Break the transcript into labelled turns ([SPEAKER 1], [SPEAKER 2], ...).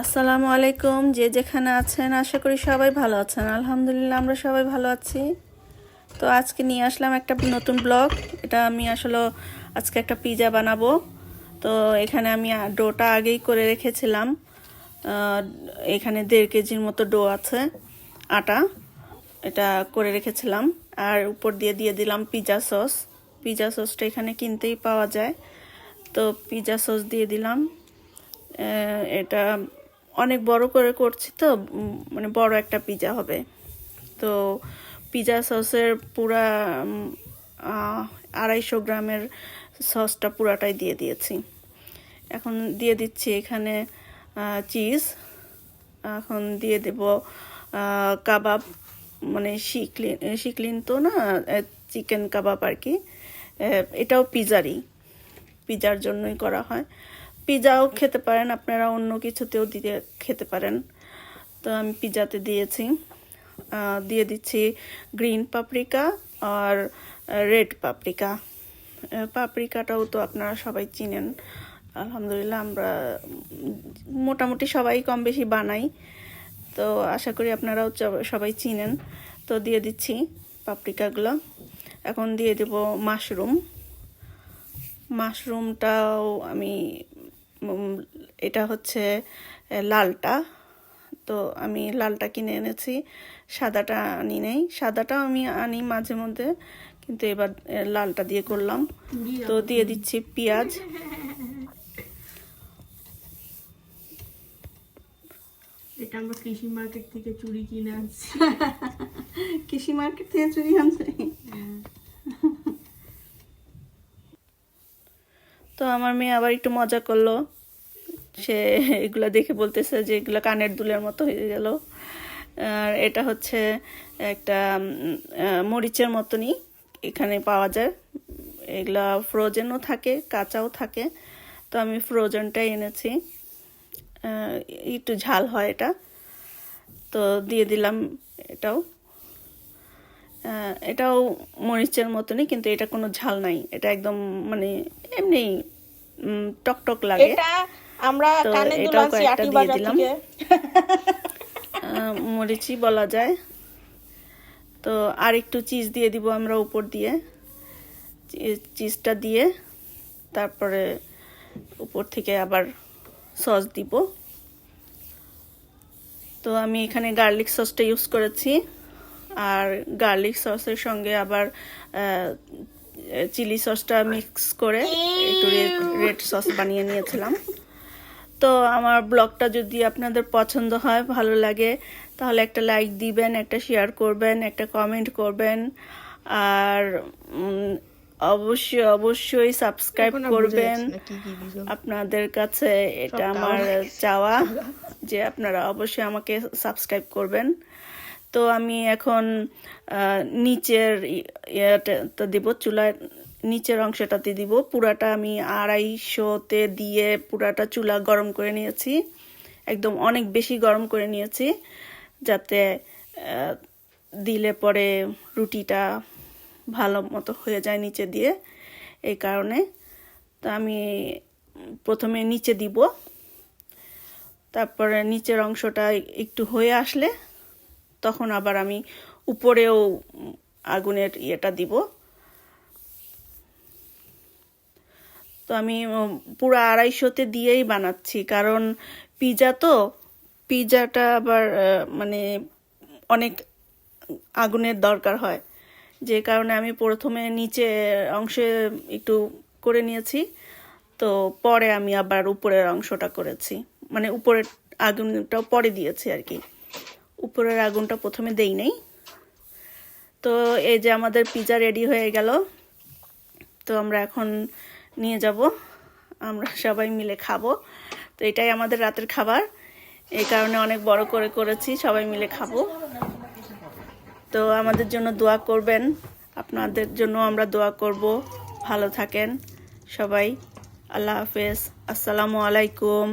[SPEAKER 1] আসসালামু আলাইকুম। যে যেখানে আছেন আশা করি সবাই ভালো আছেন। আলহামদুলিল্লাহ আমরা সবাই ভালো আছি। তো আজকে নিয়ে আসলাম একটা নতুন ব্লগ। এটা আমি আসলে আজকে একটা পিৎজা বানাবো। তো এখানে আমি ডোটা আগেই করে রেখেছিলাম। এখানে 1.5 কেজির মতো ডো আছে, আটা। এটা করে রেখেছিলাম। আর উপর দিয়ে দিলাম পিৎজা সস। পিৎজা সসটা এখানে কিনতেই পাওয়া যায়। তো পিৎজা সস দিয়ে দিলাম। এটা অনেক বড় করে করছি, তো মানে বড় একটা পিৎজা হবে। তো পিৎজা সসের পুরা 250 গ্রামের সসটা পুরাটাই দিয়ে দিয়েছি। এখন দিয়ে দিচ্ছি এখানে চিজ। এখন দিয়ে দেব কাবাব, মানে শিকলিন তো না, চিকেন কাবাব আর কি। এটাও পিৎজার জন্যই করা হয়। পিৎজাও খেতে পারেন আপনারা, অন্য কিছুতেও দিয়ে খেতে পারেন। তো আমি পিৎজাতে দিয়েছি। দিয়ে দিচ্ছি গ্রিন পাপরিকা আর রেড পাপরিকা। পাপরিকাটাও তো আপনারা সবাই চিনেন। আলহামদুলিল্লাহ আমরা মোটামুটি সবাই কম বেশি বানাই। তো আশা করি আপনারাও সবাই চিনেন। তো দিয়ে দিচ্ছি পাপরিকাগুলো। এখন দিয়ে দেব মাশরুমটাও আমি, এটা হচ্ছে লালটা। তো আমি লালটা কিনে এনেছি, সাদাটা আনি নেই। সাদাটাও আমি আনি মাঝে মধ্যে, কিন্তু এবার লালটা দিয়ে করলাম। তো দিয়ে দিচ্ছি পেঁয়াজ।
[SPEAKER 2] এটা আমরা কৃষি মার্কেট থেকে চুরি কিনে আনছি।
[SPEAKER 1] কৃষি মার্কেট থেকে চুরি আনছি। তো আমার মেয়ে আবার একটু মজা করলো। সে এগুলো দেখে বলতেছে যে এগুলো কানের দুলের মতো হয়ে গেল। আর এটা হচ্ছে একটা মরিচের মতনই এখানে পাওয়া যায়। এগুলা ফ্রোজেনও থাকে, কাঁচাও থাকে। তো আমি ফ্রোজেনটাই এনেছি, একটু ঝাল হয় এটা। তো দিয়ে দিলাম এটাও মরিচের মতনই, কিন্তু এটা কোনো ঝাল নাই। এটা একদম মানে এমনি টকটক লাগে।
[SPEAKER 2] আমরা
[SPEAKER 1] তো
[SPEAKER 2] কানের দুল
[SPEAKER 1] এটাও
[SPEAKER 2] আনছি
[SPEAKER 1] কয়েকটা
[SPEAKER 2] আটি
[SPEAKER 1] দিয়ে
[SPEAKER 2] বাজার
[SPEAKER 1] দিলাম।
[SPEAKER 2] থেকে।
[SPEAKER 1] মরিচই বলা যায়। তো আর একটু চিজ দিয়ে দিব আমরা উপর দিয়ে। চিজটা দিয়ে তারপরে উপর থেকে আবার সস দিব। তো আমি এখানে গার্লিক সসটা ইউজ করেছি। আর গার্লিক সসের সঙ্গে আবার চিলি সসটা মিক্স করে একটু রেড সস বানিয়ে নিয়েছিলাম। তো আমার ব্লগটা যদি আপনাদের পছন্দ হয়, ভালো লাগে, তাহলে একটা লাইক দিবেন, একটা শেয়ার করবেন, একটা কমেন্ট করবেন। আর অবশ্যই সাবস্ক্রাইব করবেন। আপনাদের কাছে এটা আমার চাওয়া যে আপনারা অবশ্যই আমাকে সাবস্ক্রাইব করবেন। তো আমি এখন নিচের ইয়েটা দিব, চুলার নিচের অংশটাতে দিব। পুরাটা আমি 250-তে দিয়ে পুরাটা চুলা গরম করে নিয়েছি, একদম অনেক বেশি গরম করে নিয়েছি, যাতে দিলে পরে রুটিটা ভালো মতো হয়ে যায় নিচে দিয়ে। এই কারণে তো আমি প্রথমে নিচে দিব, তারপরে নিচের অংশটা একটু হয়ে আসলে তখন আবার আমি উপরেও আগুনের ইয়েটা দিব। তো আমি পুরো 250-তে দিয়েই বানাচ্ছি, কারণ পিৎজাটা আবার মানে অনেক আগুনের দরকার হয়। যে কারণে আমি প্রথমে নিচে অংশে একটু করে নিয়েছি। তো পরে আমি আবার উপরের অংশটা করেছি, মানে উপরের আগুনটাও পরে দিয়েছি আর কি। উপরের আগুনটা প্রথমে দেই নাই। তো এই যে আমাদের পিৎজা রেডি হয়ে গেল। তো আমরা এখন নিয়ে যাব, আমরা সবাই মিলে খাবো। তো এটাই আমাদের রাতের খাবার, এই কারণে অনেক বড় করে করেছি, সবাই মিলে খাবো। তো আমাদের জন্য দোয়া করবেন, আপনাদের জন্য আমরা দোয়া করব। ভালো থাকেন সবাই। আল্লাহ হাফেজ। আসসালামু আলাইকুম।